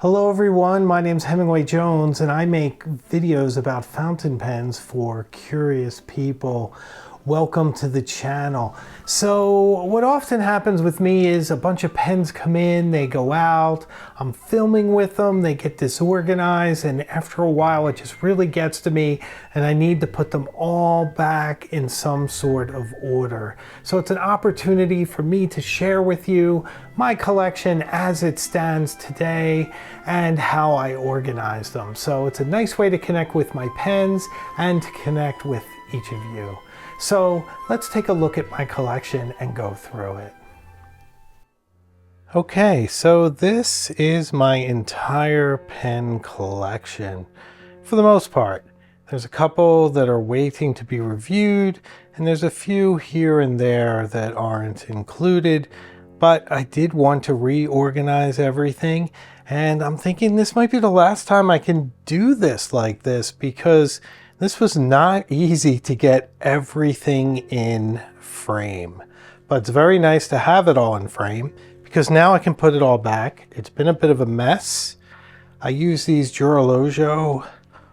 Hello everyone, my name's Hemingway Jones and I make videos about fountain pens for curious people. Welcome to the channel. So what often happens with me is a bunch of pens come in, they go out, I'm filming with them, they get disorganized, and after a while it just really gets to me and I need to put them all back in some sort of order. So it's an opportunity for me to share with you my collection as it stands today and how I organize them. So it's a nice way to connect with my pens and to connect with each of you. So let's take a look at my collection and go through it. Okay, so this is my entire pen collection for the most part. There's a couple that are waiting to be reviewed, and there's a few here and there that aren't included, but I did want to reorganize everything, and I'm thinking this might be the last time I can do this like this because this was not easy to get everything in frame, but it's very nice to have it all in frame because now I can put it all back. It's been a bit of a mess. I use these Duralojo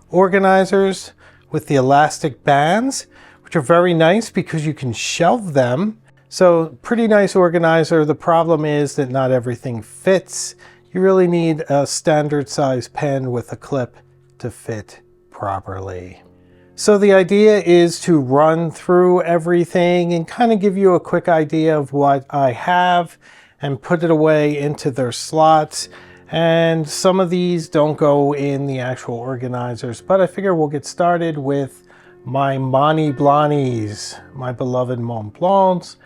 organizers with the elastic bands, which are very nice because you can shelve them. So pretty nice organizer. The problem is that not everything fits. You really need a standard size pen with a clip to fit properly. So the idea is to run through everything and kind of give you a quick idea of what I have and put it away into their slots. And some of these don't go in the actual organizers, but I figure we'll get started with my Montblancs, my beloved Montblancs.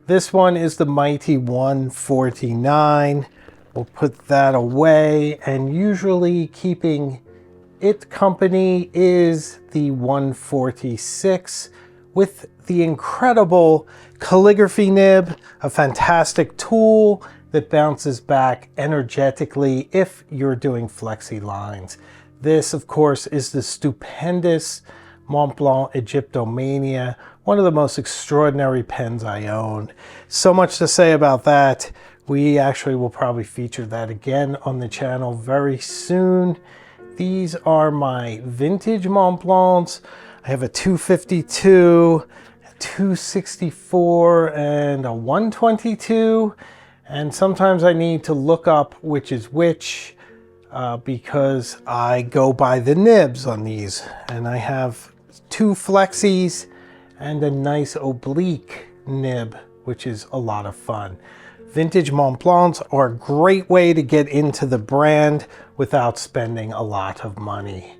This one is the mighty 149. We'll put that away, and usually keeping it company is the 146 with the incredible calligraphy nib, a fantastic tool that bounces back energetically if you're doing flexi lines. This, of course, is the stupendous Montblanc Egyptomania, one of the most extraordinary pens I own. So much to say about that. We actually will probably feature that again on the channel very soon. These are my vintage Montblancs. I have a 252, a 264, and a 122. And sometimes I need to look up which is which because I go by the nibs on these. And I have two flexis and a nice oblique nib, which is a lot of fun. Vintage Montblancs are a great way to get into the brand without spending a lot of money.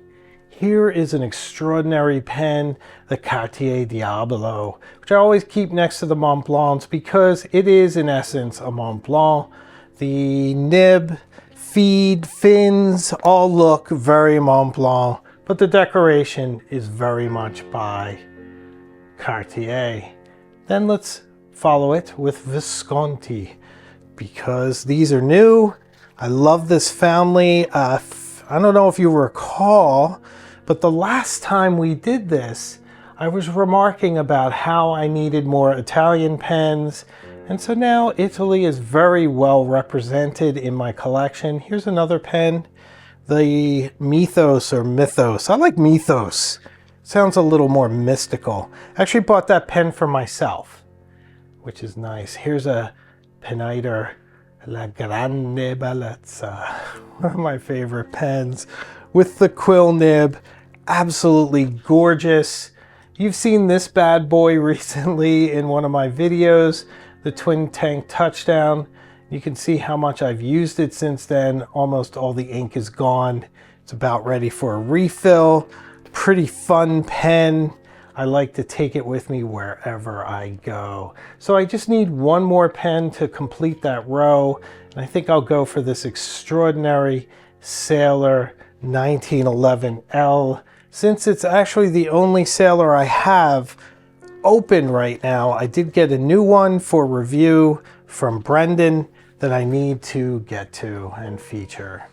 Here is an extraordinary pen, the Cartier Diablo, which I always keep next to the Montblancs because it is in essence a Montblanc. The nib, feed, fins all look very Montblanc, but the decoration is very much by Cartier. Then let's follow it with Visconti because these are new. I love this family. I don't know if you recall, but the last time we did this, I was remarking about how I needed more Italian pens. And so now Italy is very well represented in my collection. Here's another pen, the Mythos or Mythos. I like Mythos. Sounds a little more mystical. I actually bought that pen for myself, which is nice. Here's a Peniter La Grande Bellezza, one of my favorite pens with the quill nib. Absolutely gorgeous. You've seen this bad boy recently in one of my videos, the Twin Tank Touchdown. You can see how much I've used it since then. Almost all the ink is gone. It's about ready for a refill. Pretty fun pen. I like to take it with me wherever I go. So I just need one more pen to complete that row. And I think I'll go for this extraordinary Sailor 1911L. Since it's actually the only Sailor I have open right now, I did get a new one for review from Brendan that I need to get to and feature.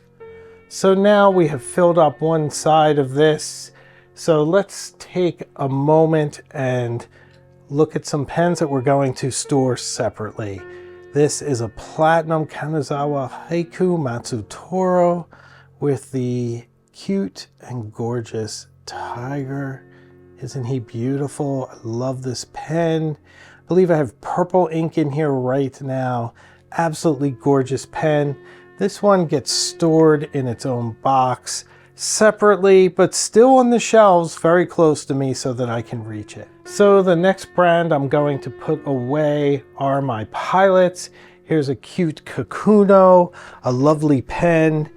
So now we have filled up one side of this. So let's take a moment and look at some pens that we're going to store separately. This is a platinum Kanazawa Haiku Matsutoro with the cute and gorgeous tiger. Isn't he beautiful? I love this pen. I believe I have purple ink in here right now. Absolutely gorgeous pen. This one gets stored in its own box separately, but still on the shelves very close to me so that I can reach it. So the next brand I'm going to put away are my Pilots. Here's a cute Kakuno, a lovely pen,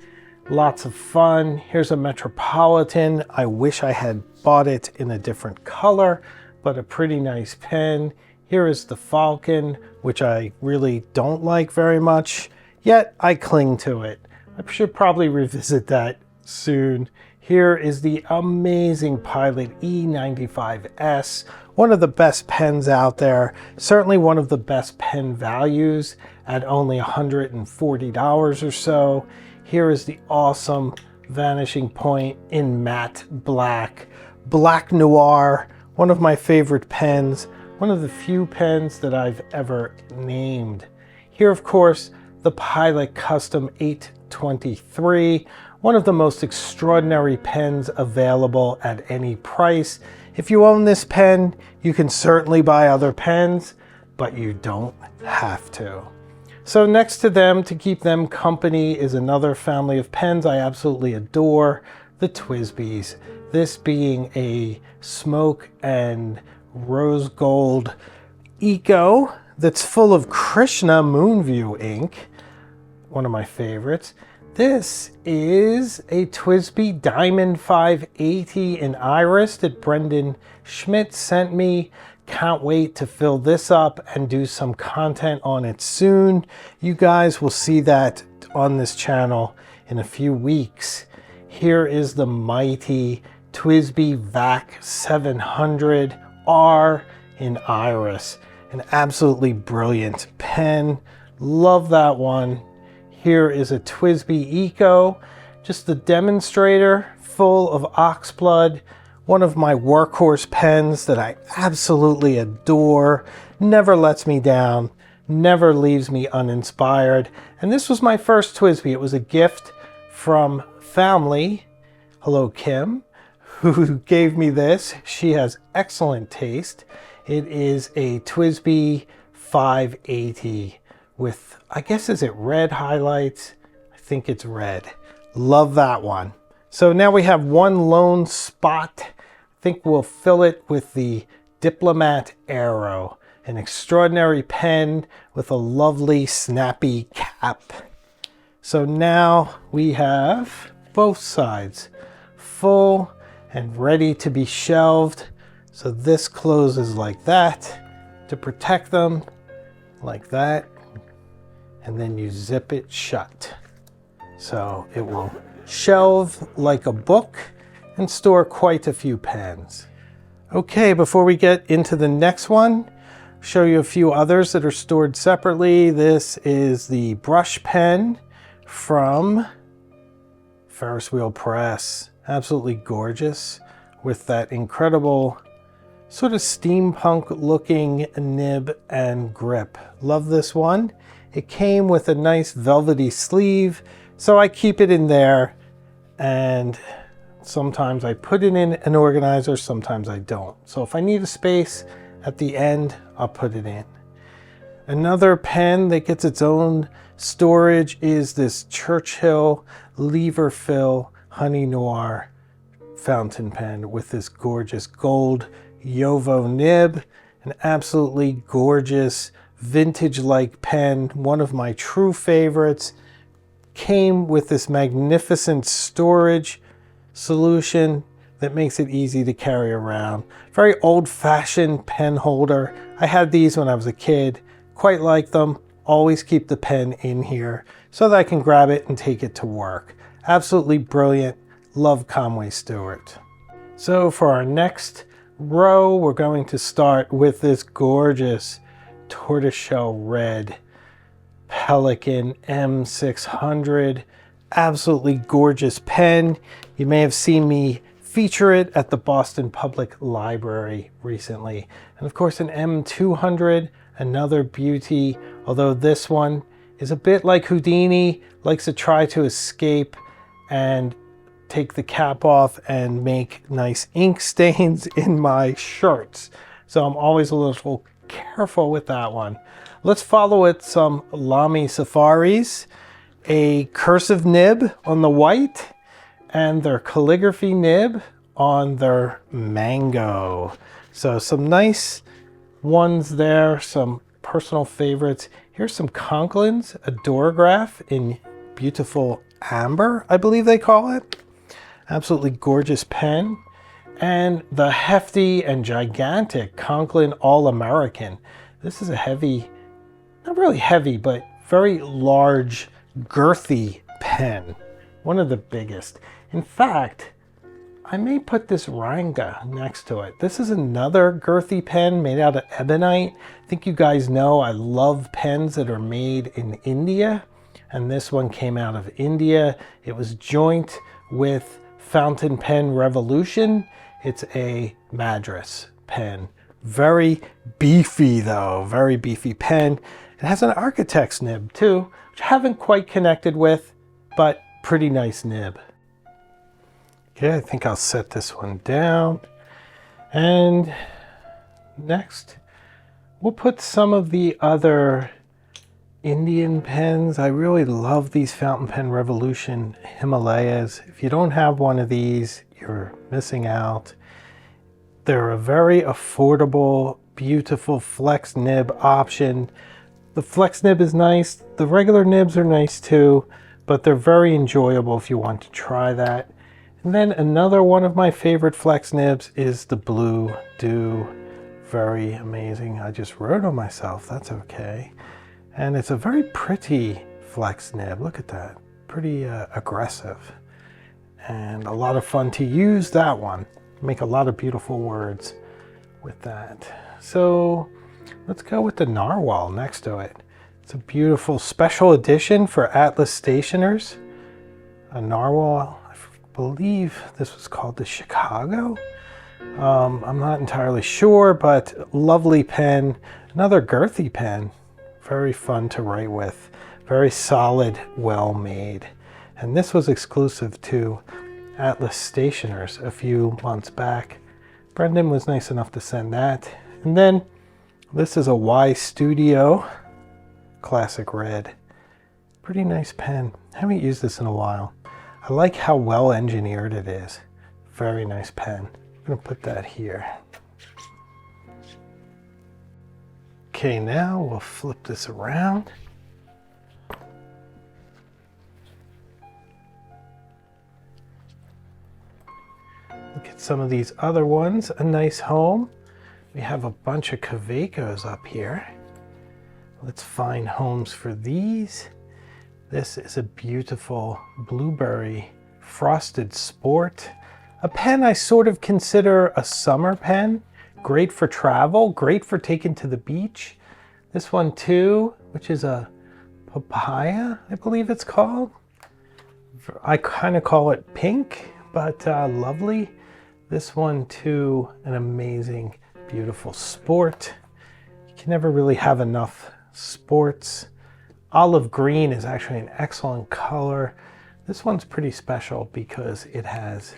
lots of fun. Here's a Metropolitan. I wish I had bought it in a different color, but a pretty nice pen. Here is the Falcon, which I really don't like very much, yet I cling to it. I should probably revisit that soon. Here is the amazing Pilot E95S, one of the best pens out there, certainly one of the best pen values at only $140 or so. Here is the awesome Vanishing Point in matte black, Black Noir, one of my favorite pens, one of the few pens that I've ever named. Here, of course, the Pilot Custom 823, one of the most extraordinary pens available at any price. If you own this pen, you can certainly buy other pens, but you don't have to. So next to them, to keep them company, is another family of pens I absolutely adore, the TWSBIs. This being a smoke and rose gold eco that's full of Krishna Moonview ink, one of my favorites. This is a TWSBI Diamond 580 in Iris that Brendan Schmidt sent me. Can't wait to fill this up and do some content on it soon. You guys will see that on this channel in a few weeks. Here is the mighty TWSBI VAC 700R in Iris. An absolutely brilliant pen. Love that one. Here is a TWSBI Eco, just a demonstrator full of oxblood. One of my workhorse pens that I absolutely adore, never lets me down, never leaves me uninspired. And this was my first TWSBI. It was a gift from family, hello Kim, who gave me this. She has excellent taste. It is a TWSBI 580 with, I guess, is it red highlights? I think it's red. Love that one. So now we have one lone spot. I think we'll fill it with the Diplomat Aero, an extraordinary pen with a lovely snappy cap. So now we have both sides full and ready to be shelved. So this closes like that to protect them, like that, and then you zip it shut. So it will shelve like a book and store quite a few pens. Okay, before we get into the next one, show you a few others that are stored separately. This is the brush pen from Ferris Wheel Press. Absolutely gorgeous with that incredible sort of steampunk looking nib and grip. Love this one. It came with a nice velvety sleeve, so I keep it in there, and sometimes I put it in an organizer, sometimes I don't. So if I need a space at the end, I'll put it in. Another pen that gets its own storage is this Churchill Lever Fill Honey Noir fountain pen with this gorgeous gold Yovo nib, an absolutely gorgeous vintage-like pen, one of my true favorites. Came with this magnificent storage solution that makes it easy to carry around. Very old-fashioned pen holder. I had these when I was a kid, quite like them. Always keep the pen in here so that I can grab it and take it to work. Absolutely brilliant. Love Conway Stewart. So for our next row, we're going to start with this gorgeous tortoiseshell red Pelikan M600. Absolutely gorgeous pen. You may have seen me feature it at the Boston Public Library recently. And of course an M200, Another beauty, although this one is a bit like Houdini, likes to try to escape and take the cap off and make nice ink stains in my shirts. So I'm always a little careful with that one. Let's follow it some Lamy Safaris, a cursive nib on the white and their calligraphy nib on their mango. So some nice ones there, some personal favorites. Here's some Conklin's, a Dorograph in beautiful amber, I believe they call it. Absolutely gorgeous pen. And the hefty and gigantic Conklin All-American. This is a heavy, not really heavy, but very large, girthy pen. One of the biggest. In fact, I may put this Ranga next to it. This is another girthy pen made out of ebonite. I think you guys know I love pens that are made in India. And this one came out of India. It was joint with Fountain Pen Revolution. It's a Madras pen. Very beefy though, very beefy pen. It has an architect's nib too, which I haven't quite connected with, but pretty nice nib. Okay, I think I'll set this one down. And next, we'll put some of the other Indian pens. I really love these Fountain Pen Revolution Himalayas. If you don't have one of these, you're missing out. They're a very affordable, beautiful flex nib option. The flex nib is nice. The regular nibs are nice too, but they're very enjoyable if you want to try that. And then another one of my favorite flex nibs is the Blue Dew. Very amazing. I just wrote on myself, that's okay. And it's a very pretty flex nib. Look at that, pretty aggressive. And a lot of fun to use that one. Make a lot of beautiful words with that. So let's go with the Narwhal next to it. It's a beautiful special edition for Atlas Stationers. A Narwhal, I believe this was called the Chicago. I'm not entirely sure, but lovely pen. Another girthy pen. Very fun to write with. Very solid, well made. And this was exclusive to Atlas Stationers a few months back. Brendan was nice enough to send that. And then this is a Y Studio Classic Red. Pretty nice pen. Haven't used this in a while. I like how well engineered it is. Very nice pen. I'm gonna put that here. Okay, now we'll flip this around. Look at some of these other ones. A nice home. We have a bunch of Kawecos up here. Let's find homes for these. This is a beautiful blueberry frosted sport. A pen I sort of consider a summer pen. Great for travel, great for taking to the beach. This one too, which is a papaya, I believe it's called. I kind of call it pink, but lovely. This one too, an amazing, beautiful sport. You can never really have enough sports. Olive green is actually an excellent color. This one's pretty special because it has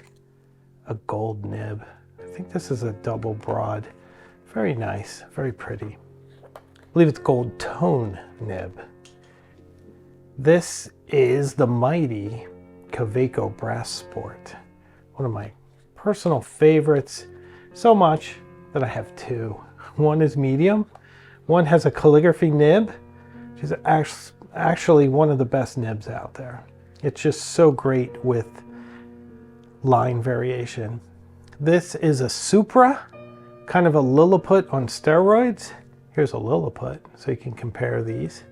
a gold nib. I think this is a double broad. Very nice, very pretty. I believe it's gold tone nib. This is the mighty Kaweco Brass Sport. One of my personal favorites, so much that I have two. One is medium, one has a calligraphy nib, which is actually one of the best nibs out there. It's just so great with line variation. This is a Supra, kind of a Lilliput on steroids. Here's a Lilliput, so you can compare these.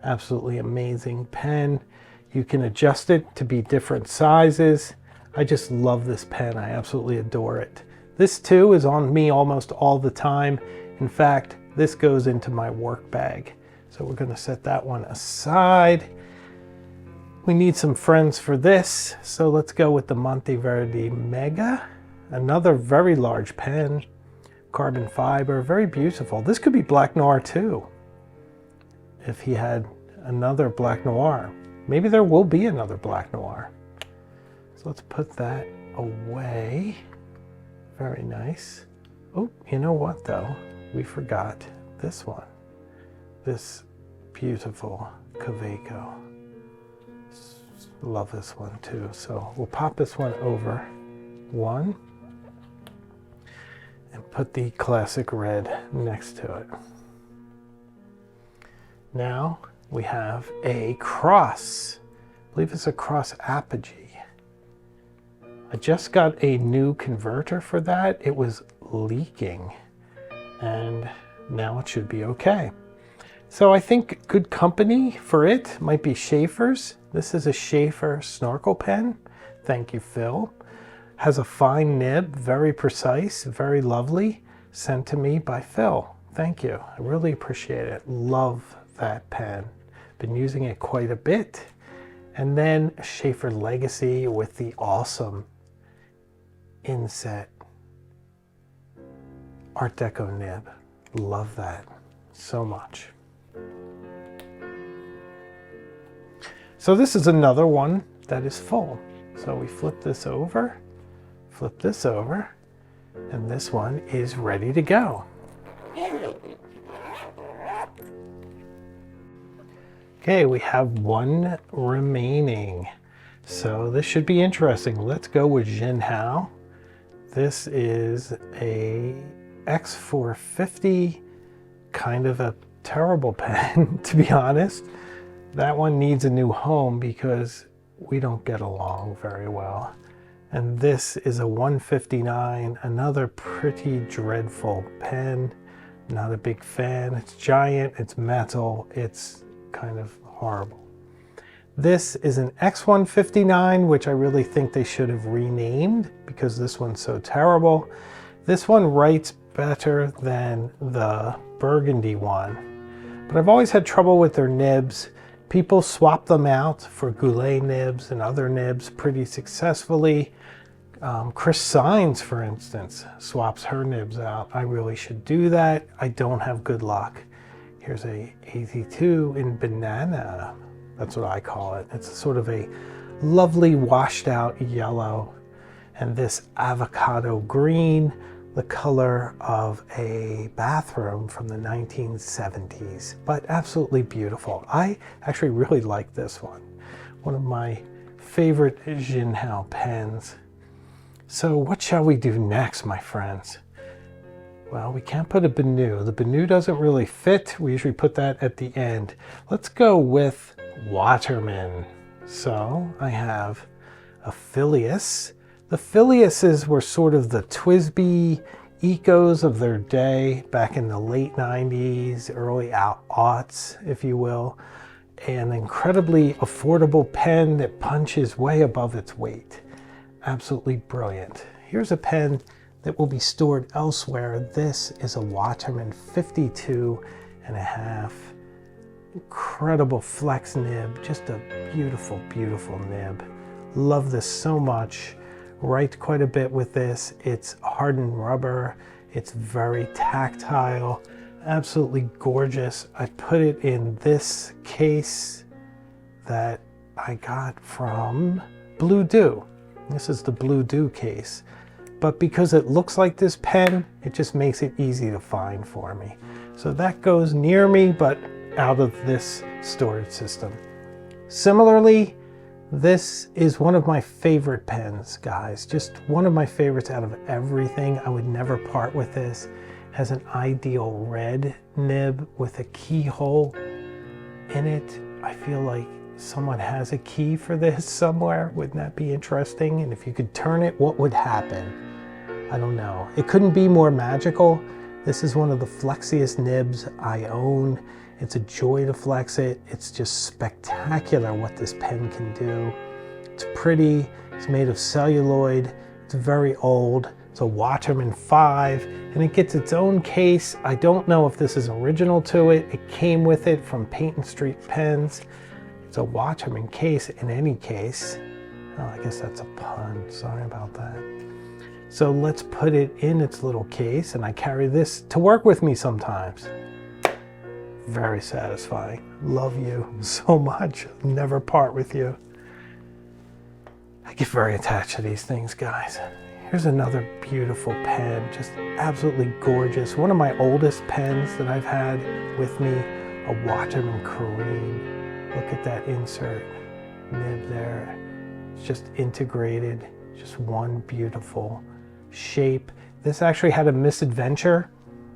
Absolutely amazing pen. You can adjust it to be different sizes. I just love this pen. I absolutely adore it. This too is on me almost all the time. In fact, this goes into my work bag. So we're gonna set that one aside. We need some friends for this. So let's go with the Monteverdi Mega. Another very large pen. carbon fiber, very beautiful. This could be Black Noir too, if he had another Black Noir. Maybe there will be another Black Noir. So let's put that away. Very nice. Oh, you know what though? We forgot this one. This beautiful Kaweco. Love this one too. So we'll pop this one over one and put the classic red next to it. Now we have a cross. I believe it's a cross apogee. I just got a new converter for that. It was leaking and now it should be okay. So I think good company for it might be Schaefer's. This is a Schaefer snorkel pen. Thank you, Phil. Has a fine nib, very precise, very lovely. Sent to me by Phil. Thank you. I really appreciate it. Love that pen. Been using it quite a bit. And then a Schaefer Legacy with the awesome inset Art Deco nib. Love that so much. So this is another one that is full. So we flip this over, and this one is ready to go. Okay, we have one remaining. So this should be interesting. Let's go with Jinhao. This is a X450, kind of a terrible pen, to be honest. That one needs a new home because we don't get along very well. And this is a 159, another pretty dreadful pen. Not a big fan. It's giant, it's metal, it's kind of horrible. This is an X159, which I really think they should have renamed because this one's so terrible. This one writes better than the burgundy one, but I've always had trouble with their nibs. People swap them out for Goulet nibs and other nibs pretty successfully. Chris Signs, for instance, swaps her nibs out. I really should do that. I don't have good luck. Here's a 82 in banana. That's what I call it. It's sort of a lovely washed out yellow. And this avocado green, the color of a bathroom from the 1970s, but absolutely beautiful. I actually really like this one. One of my favorite Jinhao pens. So what shall we do next, my friends? Well, we can't put a Benu. The Benu doesn't really fit. We usually put that at the end. Let's go with Waterman. So I have a Filius. The Filiuses were sort of the TWSBI ecos of their day back in the late 90s, early aughts, if you will. An incredibly affordable pen that punches way above its weight. Absolutely brilliant. Here's a pen that will be stored elsewhere. This is a Waterman 52.5. Incredible flex nib, just a beautiful, beautiful nib. Love this so much. Write quite a bit with this. It's hardened rubber. It's very tactile. Absolutely gorgeous. I put it in this case that I got from Blue Dew. This is the Blue Dew case. But because it looks like this pen, it just makes it easy to find for me. So that goes near me, but out of this storage system. Similarly, this is one of my favorite pens, guys. Just one of my favorites out of everything. I would never part with this. It has an ideal red nib with a keyhole in it. I feel like someone has a key for this somewhere. Wouldn't that be interesting? And if you could turn it, what would happen? I don't know. It couldn't be more magical. This is one of the flexiest nibs I own. It's a joy to flex it. It's just spectacular what this pen can do. It's pretty. It's made of celluloid. It's very old. It's a Waterman 5, and it gets its own case. I don't know if this is original to it. It came with it from Peyton Street Pens. It's a Waterman case in any case. Oh, I guess that's a pun. Sorry about that. So let's put it in its little case, and I carry this to work with me sometimes. Very satisfying. Love you so much. Never part with you. I get very attached to these things, guys. Here's another beautiful pen, just absolutely gorgeous. One of my oldest pens that I've had with me, a Waterman Careen. Look at that insert nib there. It's just integrated, just one beautiful shape. This actually had a misadventure.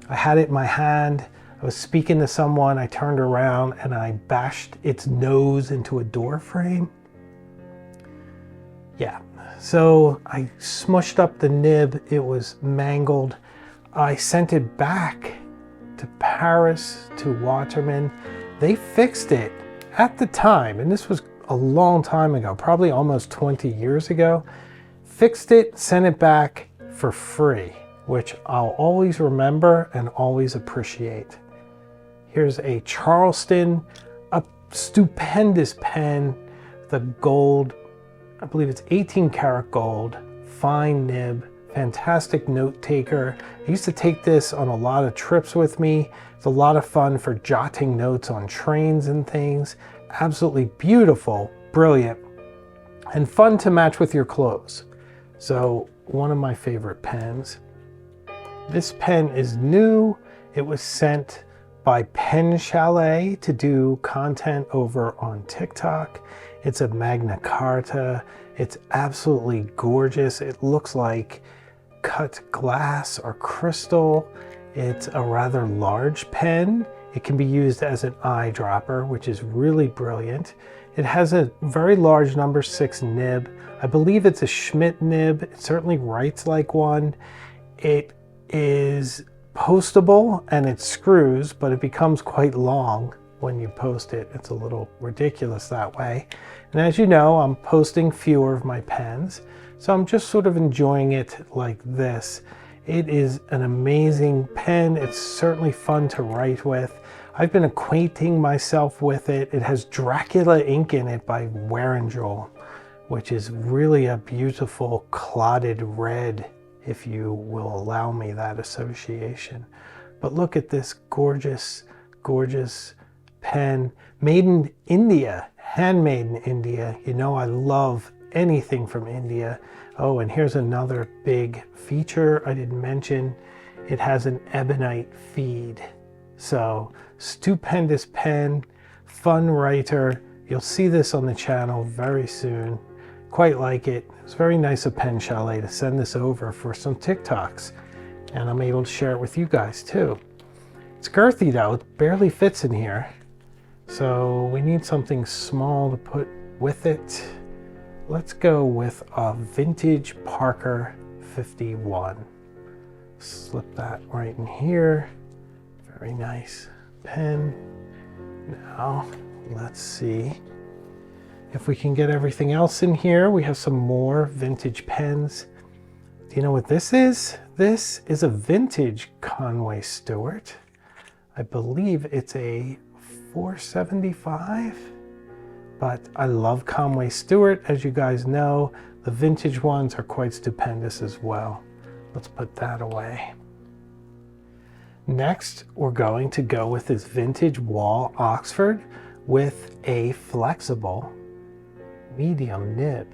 I had it in my hand. I was speaking to someone, I turned around and I bashed its nose into a door frame. Yeah, so I smushed up the nib, it was mangled. I sent it back to Paris, to Waterman. They fixed it at the time, and this was a long time ago, probably almost 20 years ago. Fixed it, sent it back for free, which I'll always remember and always appreciate. Here's a Charleston, a stupendous pen, the gold, I believe it's 18 karat gold, fine nib, fantastic note taker. I used to take this on a lot of trips with me. It's a lot of fun for jotting notes on trains and things. Absolutely beautiful, brilliant, and fun to match with your clothes. So one of my favorite pens. This pen is new. It was sent by Pen Chalet to do content over on TikTok. It's a Magna Carta. It's absolutely gorgeous. It looks like cut glass or crystal. It's a rather large pen. It can be used as an eyedropper, which is really brilliant. It has a very large number 6 nib. I believe it's a Schmidt nib. It certainly writes like one. It is postable and it screws, but it becomes quite long when you post it. It's a little ridiculous that way. And as you know, I'm posting fewer of my pens, so I'm just sort of enjoying it like this. It is an amazing pen. It's certainly fun to write with. I've been acquainting myself with it. It has Dracula ink in it by Warengel, which is really a beautiful clotted red, if you will allow me that association. But look at this gorgeous, gorgeous pen, made in India, handmade in India. You know I love anything from India. Oh, and here's another big feature I didn't mention. It has an ebonite feed. So stupendous pen, fun writer. You'll see this on the channel very soon. Quite like it. It's very nice of Pen Chalet to send this over for some TikToks, and I'm able to share it with you guys too. It's girthy though, it barely fits in here. So we need something small to put with it. Let's go with a vintage Parker 51. Slip that right in here. Very nice pen. Now, let's see if we can get everything else in here. We have some more vintage pens. Do you know what this is? This is a vintage Conway Stewart. I believe it's a 475, but I love Conway Stewart. As you guys know, the vintage ones are quite stupendous as well. Let's put that away. Next, we're going to go with this vintage Wall Oxford with a flexible medium nib.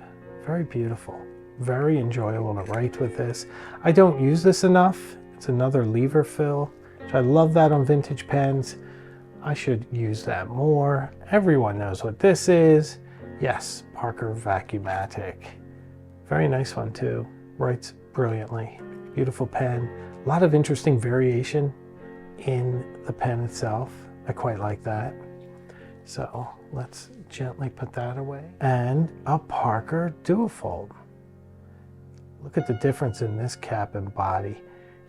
Very beautiful, very enjoyable to write with this. I don't use this enough. It's another lever fill, which I love that on vintage pens. I should use that more. Everyone knows what this is. Yes, Parker Vacuumatic. Very nice one too. Writes brilliantly. Beautiful pen. A lot of interesting variation in the pen itself. I quite like that. So let's gently put that away. And a Parker Duofold. Look at the difference in this cap and body.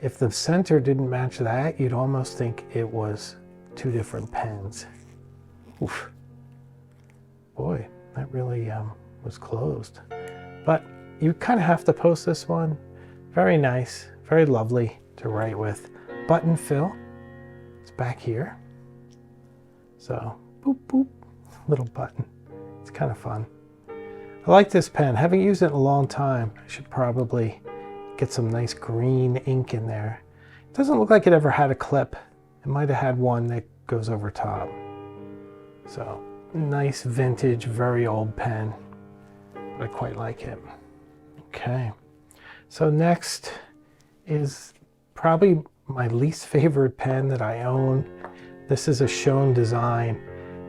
If the center didn't match that, you'd almost think it was two different pens. Oof. Boy, that really was closed. But you kind of have to post this one. Very nice, very lovely to write with. Button fill. It's back here. So, boop, boop, little button. It's kind of fun. I like this pen. Haven't used it in a long time. I should probably get some nice green ink in there. It doesn't look like it ever had a clip. It might have had one that goes over top. So nice vintage, very old pen. But I quite like it. Okay, so next is probably my least favorite pen that I own. This is a Schoen design,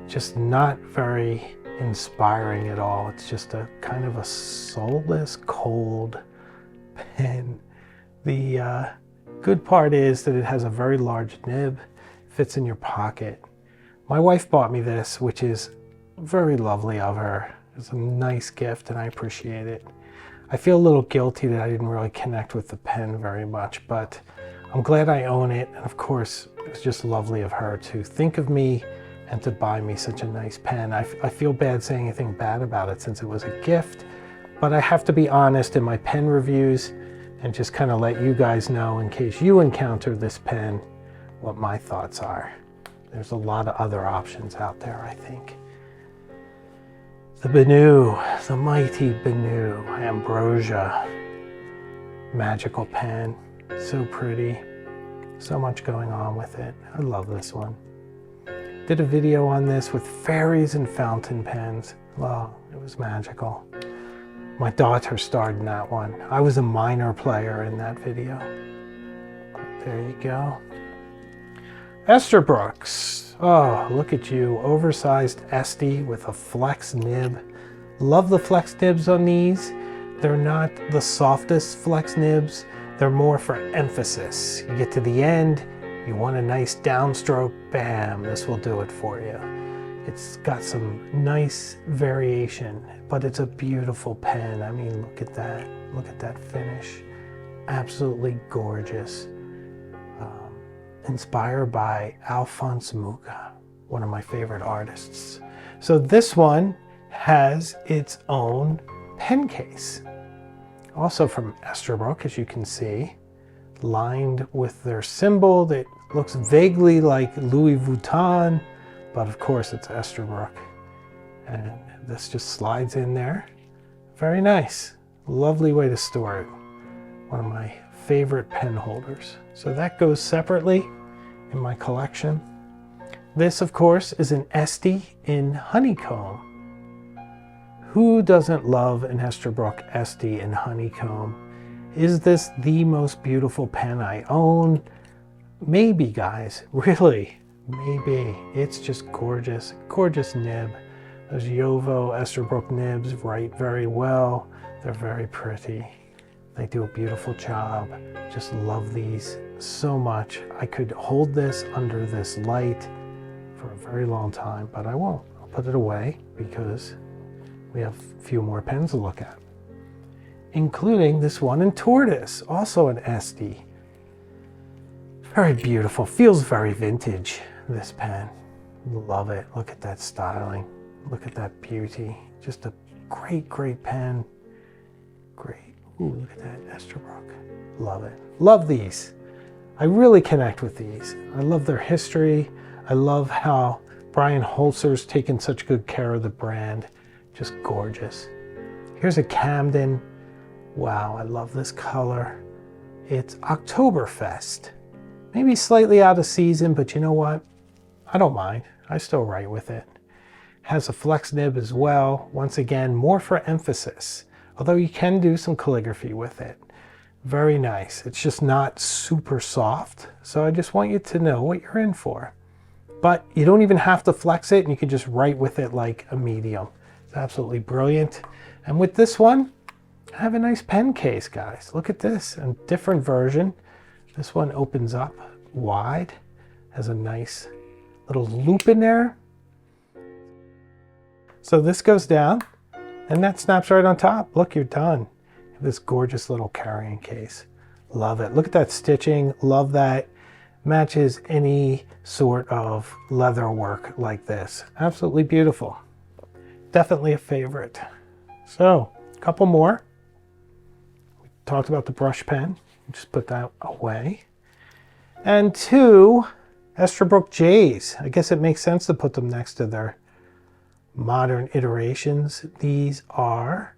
just not very inspiring at all. It's just a kind of a soulless, cold pen. The good part is that it has a very large nib, fits in your pocket. My wife bought me this, which is very lovely of her. It's a nice gift and I appreciate it. I feel a little guilty that I didn't really connect with the pen very much, but I'm glad I own it. And of course, it was just lovely of her to think of me and to buy me such a nice pen. I feel bad saying anything bad about it since it was a gift, but I have to be honest in my pen reviews and just kind of let you guys know, in case you encounter this pen, what my thoughts are. There's a lot of other options out there, I think. The Benu, the mighty Benu Ambrosia magical pen. So pretty. So much going on with it. I love this one. Did a video on this with fairies and fountain pens. Well, it was magical. My daughter starred in that one. I was a minor player in that video. There you go. Esterbrook's. Oh, look at you. Oversized Esty with a flex nib. Love the flex nibs on these. They're not the softest flex nibs. They're more for emphasis. You get to the end, you want a nice downstroke, bam, this will do it for you. It's got some nice variation, but it's a beautiful pen. I mean, look at that. Look at that finish. Absolutely gorgeous. Inspired by Alphonse Mucha, one of my favorite artists. So this one has its own pen case. Also from Esterbrook, as you can see, lined with their symbol that looks vaguely like Louis Vuitton, but of course it's Esterbrook. And this just slides in there. Very nice. Lovely way to store it. One of my favorite pen holders. So that goes separately in my collection. This, of course, is an Esty in honeycomb. Who doesn't love an Esterbrook Esty in honeycomb? Is this the most beautiful pen I own? Maybe, guys, really, maybe. It's just gorgeous, gorgeous nib. Those Jowo Esterbrook nibs write very well. They're very pretty. They do a beautiful job. Just love these so much. I could hold this under this light for a very long time, but I won't. I'll put it away because we have a few more pens to look at, including this one in tortoise, also an Esty. Very beautiful, feels very vintage, this pen. Love it. Look at that styling. Look at that beauty. Just a great, great pen. Great. Ooh, look at that Esterbrook. Love it. Love these. I really connect with these. I love their history. I love how Brian Holzer's taken such good care of the brand. Just gorgeous. Here's a Camden. Wow, I love this color. It's Oktoberfest. Maybe slightly out of season, but you know what? I don't mind. I still write with it. Has a flex nib as well. Once again, more for emphasis. Although you can do some calligraphy with it. Very nice. It's just not super soft. So I just want you to know what you're in for. But you don't even have to flex it, and you can just write with it like a medium. It's absolutely brilliant. And with this one, I have a nice pen case, guys. Look at this, a different version. This one opens up wide, has a nice little loop in there. So this goes down, and that snaps right on top. Look, you're done. This gorgeous little carrying case. Love it. Look at that stitching. Love that. Matches any sort of leather work like this. Absolutely beautiful. Definitely a favorite. So, a couple more. We talked about the brush pen. Just put that away. And two Esterbrook J's. I guess it makes sense to put them next to their modern iterations. These are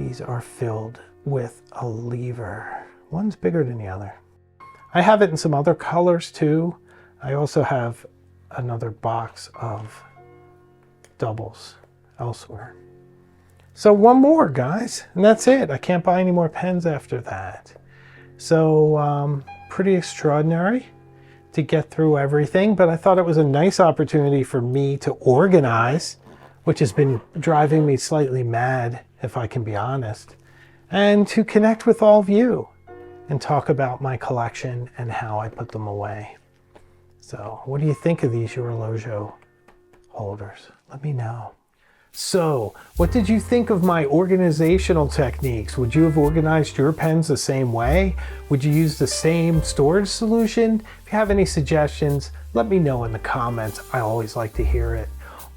These are filled with a lever. One's bigger than the other. I have it in some other colors too. I also have another box of doubles elsewhere. So one more, guys, and that's it. I can't buy any more pens after that. So pretty extraordinary to get through everything, but I thought it was a nice opportunity for me to organize, which has been driving me slightly mad, if I can be honest, and to connect with all of you and talk about my collection and how I put them away. So what do you think of these Horologio holders? Let me know. So what did you think of my organizational techniques? Would you have organized your pens the same way? Would you use the same storage solution? If you have any suggestions, let me know in the comments. I always like to hear it.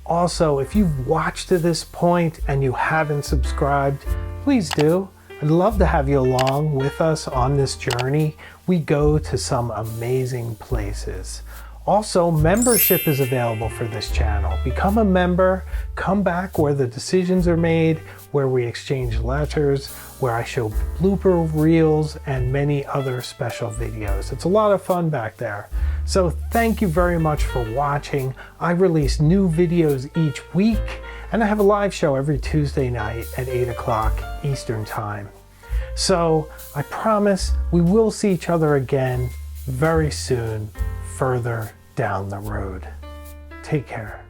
Also, if you've watched to this point and you haven't subscribed, please do. I'd love to have you along with us on this journey. We go to some amazing places. Also, membership is available for this channel. Become a member, come back where the decisions are made, where we exchange letters, where I show blooper reels and many other special videos. It's a lot of fun back there. So thank you very much for watching. I release new videos each week, and I have a live show every Tuesday night at 8 o'clock Eastern Time. So I promise we will see each other again very soon, further down the road. Take care.